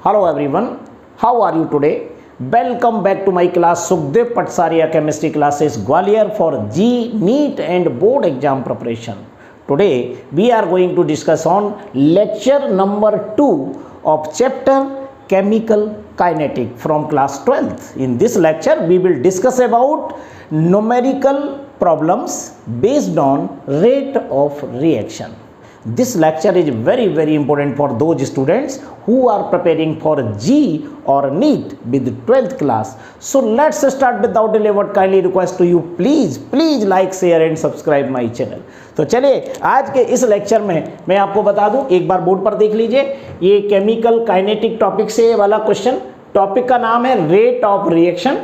Hello everyone, how are you today? Welcome back to my class Sukhdev Patsaria Chemistry classes Gwalior for G, NEET and board exam preparation. Today we are going to discuss on lecture number 2 of chapter Chemical Kinetic from class 12th. In this lecture we will discuss about numerical problems based on rate of reaction. This lecture is very important for those students who are preparing for G or NEET with 12th class. So let's start without delay. What kindly request to you, please like, share and subscribe my channel. तो चलिए आज के इस lecture में मैं आपको बता दूं, एक बार बोर्ड पर देख लीजिए, ये केमिकल काइनेटिक टॉपिक से वाला क्वेश्चन, टॉपिक का नाम है rate of reaction,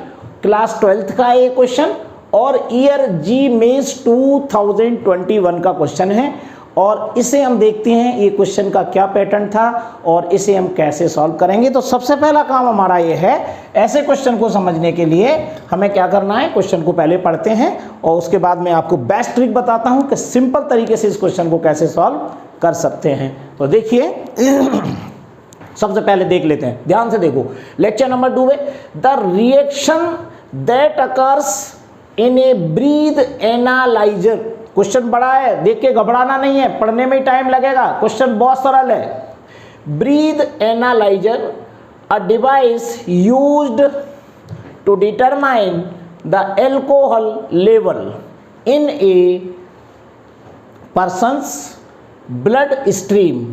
class 12th का ये क्वेश्चन और ईयर जी मेंस 2021 का क्वेश्चन है। और इसे हम देखते हैं ये क्वेश्चन का क्या पैटर्न था और इसे हम कैसे सॉल्व करेंगे। तो सबसे पहला काम हमारा ये है, ऐसे क्वेश्चन को समझने के लिए हमें क्या करना है, क्वेश्चन को पहले पढ़ते हैं और उसके बाद मैं आपको बेस्ट ट्रिक बताता हूं कि सिंपल तरीके से इस क्वेश्चन को कैसे सॉल्व कर सकते हैं। तो देखिए सबसे पहले देख लेते हैं, ध्यान से देखो लेक्चर नंबर 2 में the reaction that occurs in A breath analyser. Question बड़ा है, देख के घबराना नहीं है, पढ़ने में ही टाइम लगेगा, क्वेश्चन बहुत सरल है। Breath analyser, a device used to determine the alcohol level in a person's blood stream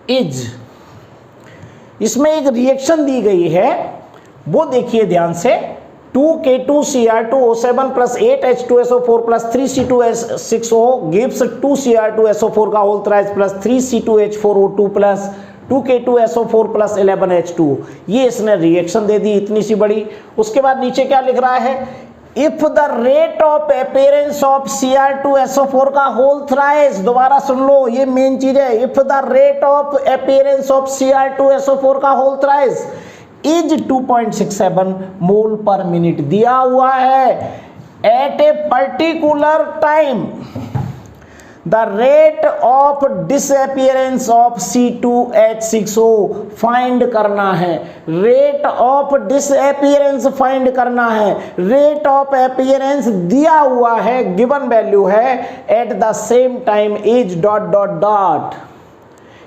is. इसमें एक रिएक्शन दी गई है, वो देखिए ध्यान से, 2K2Cr2O7 plus 8H2SO4 plus 3C2H6O gives 2Cr2SO4 का whole thrice plus 3C2H4O2 plus 2K2SO4 plus 11H2। ये इसने रिएक्शन दे दी इतनी सी बड़ी। उसके बाद नीचे क्या लिख रहा है, if the rate of appearance of Cr2SO4 का होल थ्राइस, दोबारा सुन लो ये मेन चीज है, if the rate of appearance of Cr2SO4 का होल थ्राइस इज 2.67 मोल पर मिनट दिया हुआ है at a particular time, the rate of disappearance of C2H6O find करना है, रेट ऑफ डिसअपीयरेंस फाइंड करना है। रेट ऑफ अपीयरेंस दिया हुआ है, गिवन वैल्यू है, at the same time is dot dot dot.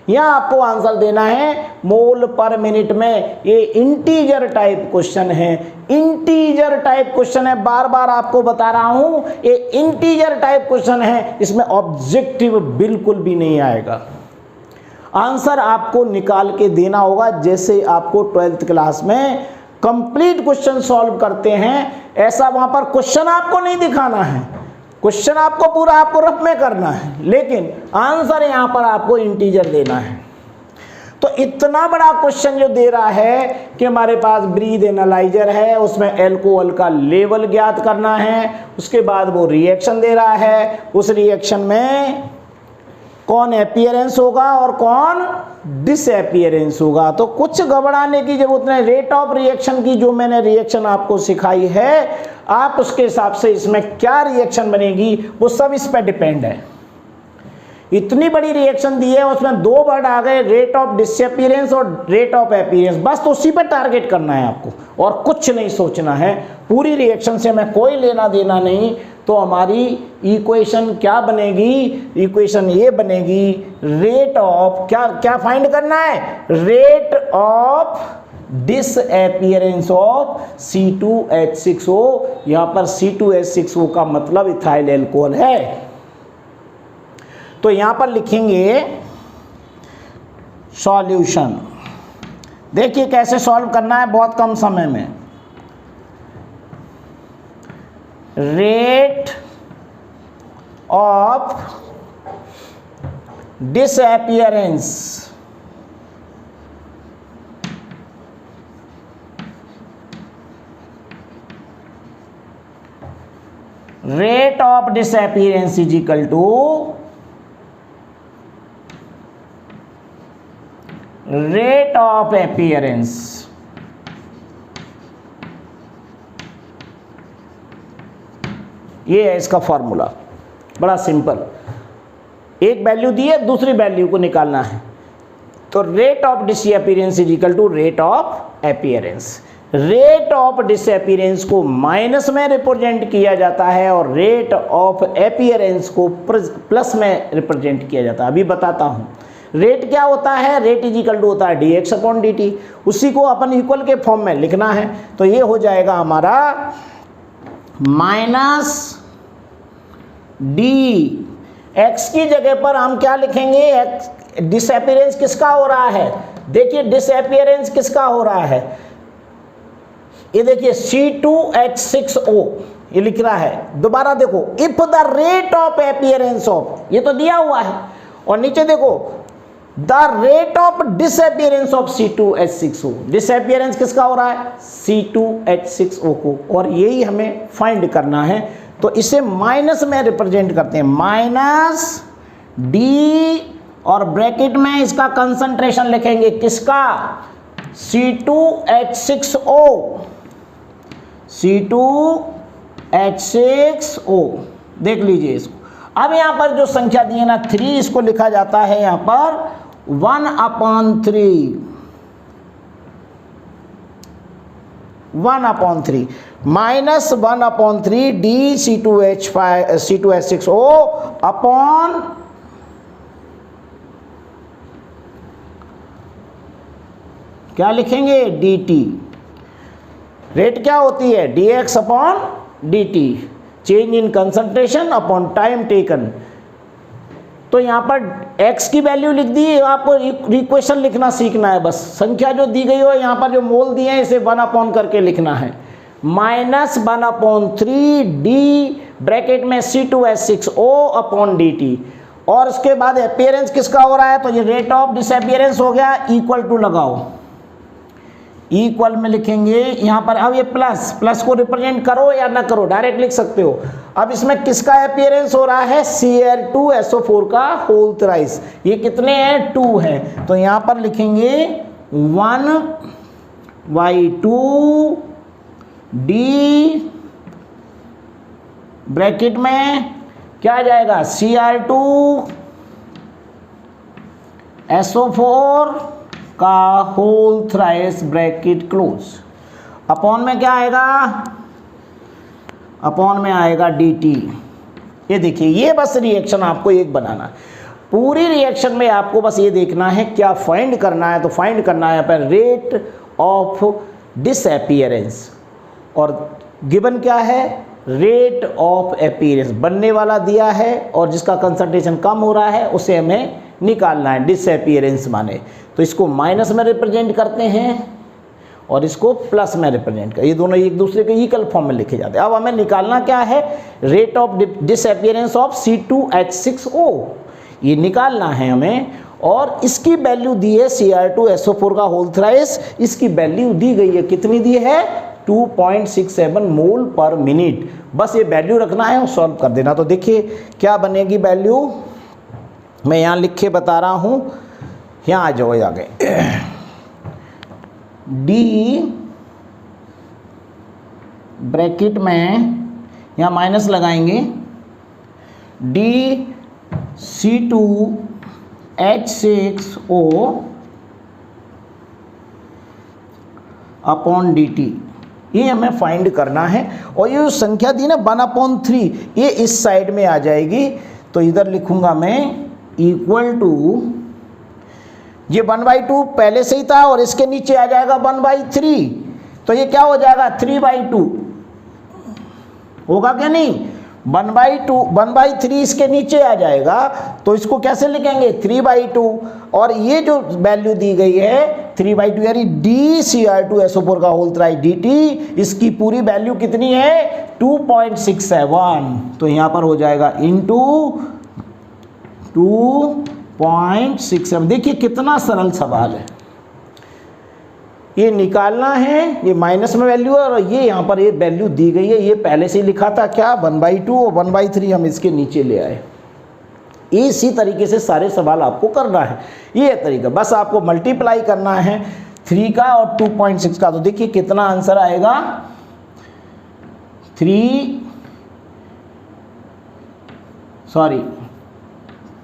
यहां आपको आंसर देना है मोल पर मिनट में। ये इंटीजर टाइप क्वेश्चन है, इंटीजर टाइप क्वेश्चन है, बार बार आपको बता रहा हूं ये इंटीजर टाइप क्वेश्चन है, इसमें ऑब्जेक्टिव बिल्कुल भी नहीं आएगा। आंसर आपको निकाल के देना होगा, जैसे आपको 12th क्लास में कंप्लीट क्वेश्चन सॉल्व करते हैं ऐसा वहां पर क्वेश्चन आपको नहीं दिखाना है, क्वेश्चन आपको पूरा आपको रफ में करना है, लेकिन आंसर यहां पर आपको इंटीजर देना है। तो इतना बड़ा क्वेश्चन जो दे रहा है कि हमारे पास ब्रीथ एनालाइजर है, उसमें एल्कोहल का लेवल ज्ञात करना है, उसके बाद वो रिएक्शन दे रहा है, उस रिएक्शन में कौन अपीयरेंस होगा और कौन डिसअपीयरेंस होगा। तो कुछ घबराने की जरूरत नहीं, रेट ऑफ रिएक्शन की जो मैंने रिएक्शन आपको सिखाई है, आप उसके हिसाब से इसमें क्या रिएक्शन बनेगी वो सब इस पर डिपेंड है। इतनी बड़ी रिएक्शन दी है, उसमें 2 वर्ड आ गए, रेट ऑफ डिसअपीयरेंस और रेट ऑफ अपीयरेंस, बस तो उसी पर टारगेट करना है आपको और कुछ नहीं सोचना है। पूरी रिएक्शन से हमें कोई लेना देना नहीं। तो हमारी इक्वेशन क्या बनेगी, इक्वेशन ये बनेगी, रेट ऑफ क्या फाइंड करना है, rate of disappearance of C2H6O। यहां पर C2H6O का मतलब इथाइल एल्कोहल है। तो यहां पर लिखेंगे सॉल्यूशन। देखिए कैसे सॉल्व करना है बहुत कम समय में। Rate of disappearance rate of disappearance is equal to rate of appearance. ये है इसका फॉर्मूला, बड़ा सिंपल। एक वैल्यू दी है, दूसरी वैल्यू को निकालना है। तो rate of disappearance is equal to rate of appearance. Rate of disappearance को माइनस में रिप्रेजेंट किया जाता है और रेट ऑफ अपीयरेंस को प्लस में रिप्रेजेंट किया जाता है। अभी बताता हूँ रेट क्या होता है। रेट इज इक्वल टू होता है dx अपॉन dt, उसी को अपन इक्वल के फॉर्म में लिखना है। तो ये हो जाएगा हमारा माइनस डी, x की जगह पर हम क्या लिखेंगे, डिसअपीयरेंस किसका हो रहा है, देखिए डिसअपीयरेंस किसका हो रहा है, ये देखिए C2H6O ये लिख रहा है। दोबारा देखो, if the rate of appearance of, ये तो दिया हुआ है, और नीचे देखो the rate of disappearance of C2H6O, disappearance किसका हो रहा है, C2H6O को, और यही हमें फाइंड करना है। तो इसे माइनस में रिप्रेजेंट करते हैं, माइनस डी, और ब्रैकेट में इसका कंसंट्रेशन लिखेंगे किसका, C2H6O, C2H6O, देख लीजिए इसको। अब यहाँ पर जो संख्या दी है ना 3, इसको लिखा जाता है यहाँ पर 1/3, 1/3 माइनस 1/3 डी C2H6O अपॉन क्या लिखेंगे, dt। रेट क्या होती है, dx upon dt, change in concentration upon time taken. तो यहाँ पर x की वैल्यू लिख दी, आपको इक्वेशन लिखना सीखना है बस। संख्या जो दी गई हो, यहाँ पर जो मोल दिए हैं इसे 1 अपॉन करके लिखना है, माइनस 1/3 डी ब्रैकेट में C2H6O अपॉन dt, और उसके बाद अपीयरेंस किसका हो रहा है, तो ये रेट ऑफ डिसअपीयरेंस हो गया, इक्वल टू लगाओ, इक्वल में लिखेंगे यहाँ पर। अब ये प्लस, प्लस को रिप्रेजेंट करो या ना करो, डायरेक्ट लिख सकते हो। अब इसमें किसका अपीयरेंस हो रहा है, Cl2SO4 का होल थ्राइस। ये कितने हैं, 2 है, तो यहाँ पर लिखेंगे 1/2 डी ब्रैकेट में क्या आ जाएगा, Cl2SO4 का whole thrice bracket close, upon में क्या आएगा, अपॉन में आएगा dt। ये देखिए, ये बस रिएक्शन आपको एक बनाना है। पूरी रिएक्शन में आपको बस ये देखना है क्या फाइंड करना है, तो फाइंड करना है यहाँ पर रेट ऑफ डिसअपीयरेंस, और गिवन क्या है, रेट ऑफ अपीयरेंस बनने वाला दिया है, और जिसका कंसंट्रेशन कम हो रहा है उसे हमें निकालना है, डिसअपीयरेंस माने। तो इसको माइनस में रिप्रेजेंट करते हैं और इसको प्लस में रिप्रेजेंट कर, ये दोनों एक दूसरे के इक्वल फॉर्म में लिखे जाते हैं। अब हमें निकालना क्या है, rate of disappearance of C2H6O, ये निकालना है हमें, और इसकी वैल्यू दी है Cl2SO4 का होल थ्राइस, इसकी वैल्यू दी गई है, कितनी दी है, 2.67 मोल पर मिनट। बस ये वैल्यू रखना है और सॉल्व कर देना। तो देखिए क्या बनेगी वैल्यू, मैं यहाँ लिख के बता रहा हूँ, यहाँ आ जाओ आगे, डी ब्रैकेट में यहाँ माइनस लगाएंगे, डी C2H6O अपॉन dt, ये हमें फाइंड करना है। और ये जो संख्या दी ना 1/3, ये इस साइड में आ जाएगी, तो इधर लिखूंगा मैं इक्वल टू, ये 1/2 पहले से ही था और इसके नीचे आ जाएगा 1/3, तो ये क्या हो जाएगा 3/2, होगा क्या नहीं, 1/3 इसके नीचे आ जाएगा, तो इसको कैसे लिखेंगे 3/2, और ये जो वैल्यू दी गई है 3/2 यानी डी Cl2SO4 का होल थ्राइस dt, इसकी पूरी वैल्यू कितनी है 2.67, तो यहाँ पर हो जाएगा इंटू 2.67। देखिए कितना सरल सवाल है, ये निकालना है, ये माइनस में वैल्यू है और ये यहाँ पर ये वैल्यू दी गई है, ये पहले से ही लिखा था क्या 1/2 और 1/3 हम इसके नीचे ले आए। इसी तरीके से सारे सवाल आपको करना है, ये तरीका, बस आपको मल्टीप्लाई करना है 3 का और 2.6 का। तो देखिए कितना आंसर आएगा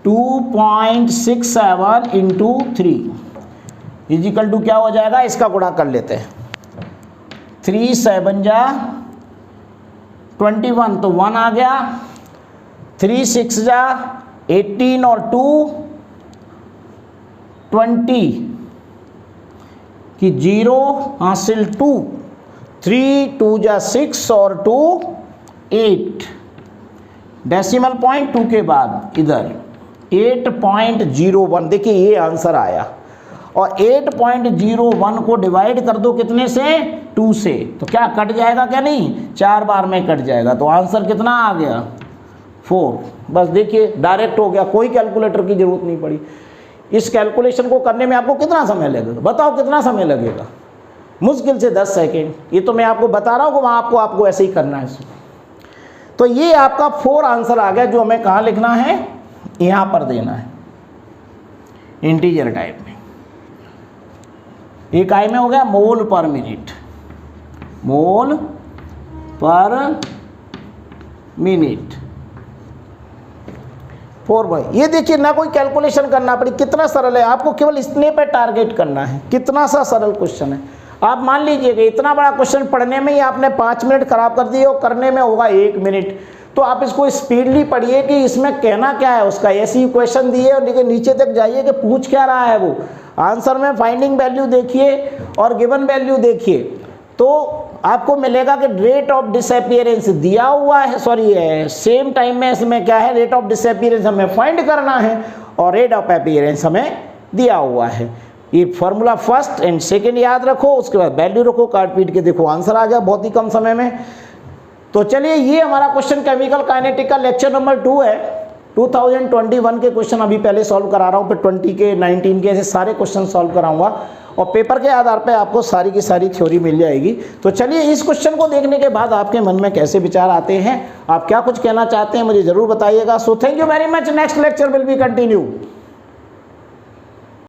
2.67 इंटू 3, इजिकल टू क्या हो जाएगा, इसका गुणा कर लेते हैं, 3 7 जा 21 तो 1 आ गया, 3 6 जा 18 और 2 20 कि 0 हासिल 2, 3 2 जा 6 और 2 8, डेसिमल पॉइंट 2 के बाद इधर 8.01, देखिए ये आंसर आया। और 8.01 को डिवाइड कर दो कितने से, 2 से, तो क्या कट जाएगा क्या, नहीं 4 बार में कट जाएगा, तो आंसर कितना आ गया 4। बस देखिए डायरेक्ट हो गया, कोई कैलकुलेटर की जरूरत नहीं पड़ी। इस कैलकुलेशन को करने में आपको कितना समय लगेगा, बताओ कितना समय लगेगा, मुश्किल से 10 सेकेंड। ये तो मैं आपको बता रहा हूँ कि वहाँ आपको ऐसे ही करना है इसमें। तो ये आपका 4 आंसर आ गया, जो हमें कहाँ लिखना है, यहाँ पर देना है इंटीजर टाइप में। इकाई में हो गया मोल पर मिनट, मोल पर मिनट 4 बाई। ये देखिए ना कोई कैलकुलेशन करना पड़ी, कितना सरल है, आपको केवल इतने पे टारगेट करना है, कितना सा सरल क्वेश्चन है। आप मान लीजिएगा इतना बड़ा क्वेश्चन पढ़ने में ही आपने 5 मिनट खराब कर दिए और करने में होगा 1 मिनट, तो आप इसको स्पीडली पढ़िए कि इसमें कहना क्या है उसका, ऐसी इक्वेशन दी है और लेकिन नीचे तक जाइए कि पूछ क्या रहा है वो। आंसर में फाइंडिंग वैल्यू देखिए और गिवन वैल्यू देखिए, तो आपको मिलेगा कि रेट ऑफ डिसअपीयरेंस दिया हुआ है, सॉरी सेम टाइम में इसमें क्या है, रेट ऑफ डिसअपीयरेंस हमें फाइंड करना है और रेट ऑफ अपीयरेंस हमें दिया हुआ है। ये फॉर्मूला फर्स्ट एंड सेकंड याद रखो, उसके बाद वैल्यू रखो, काट पीट के देखो आंसर आ गया बहुत ही कम समय में। तो चलिए ये हमारा क्वेश्चन केमिकल काइनेटिक का लेक्चर नंबर 2 है। 2021 के क्वेश्चन अभी पहले सॉल्व करा रहा हूँ, फिर 20 के 19 के ऐसे सारे क्वेश्चन सॉल्व कराऊंगा और पेपर के आधार पे आपको सारी की सारी थ्योरी मिल जाएगी। तो चलिए इस क्वेश्चन को देखने के बाद आपके मन में कैसे विचार आते हैं, आप क्या कुछ कहना चाहते हैं मुझे ज़रूर बताइएगा। So thank you very much, next lecture will be continue.